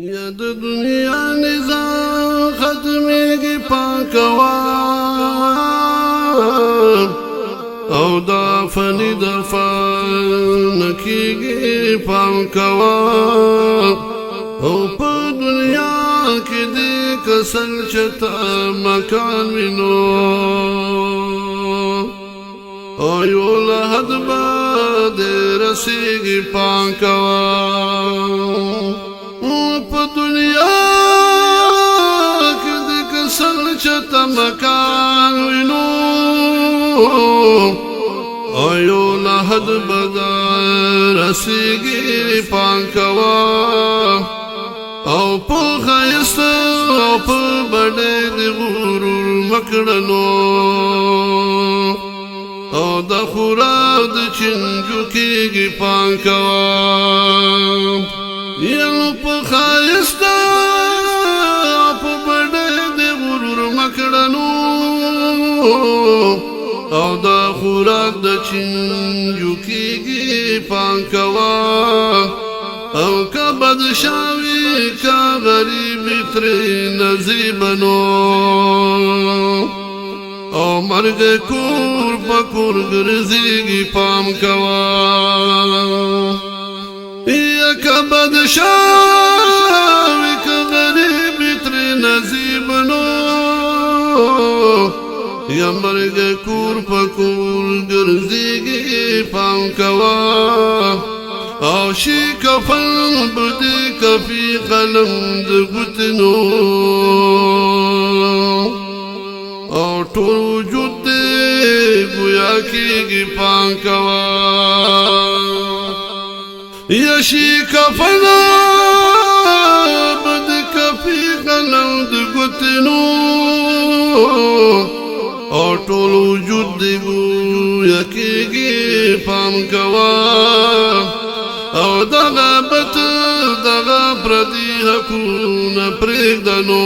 یا د دنیا نظام ختمیږي پاکوا او دا فنی دفن کیږي پاکوا او په دنیا کې دې کسل چتا مکان وینو او یو لحد با دې رسیږي پاکوا په دنیا کې د کسل چتا مکان وینو او یو لحد بدا رسیږي پاکوا او په خیست او په بډې د غرور مکړنو او د خوراک د چنجو کېږي پاکوا یو په خایسته په بډې د غرور مکړنو او د خوراک د چنجو کېږي پاکوا او که بدشاوي که غریب ترې نصیبنو او مرګ کور په کور ګرځېږي پام کوا که بدشاوي که غریب ترې نصیبنو یا مرګ کور په کور ګرځېږي پام کوا او شي کفن بدې کفي قلم د ګوتنو او ټول وجود دې ګویا کېږي پاکوا یا شي کفن بدې کفي قلم د ګوتنو او ټول وجود دې ګویا کېږي پاکوا او دغه بت دغه پردي حقونه پرېږدنو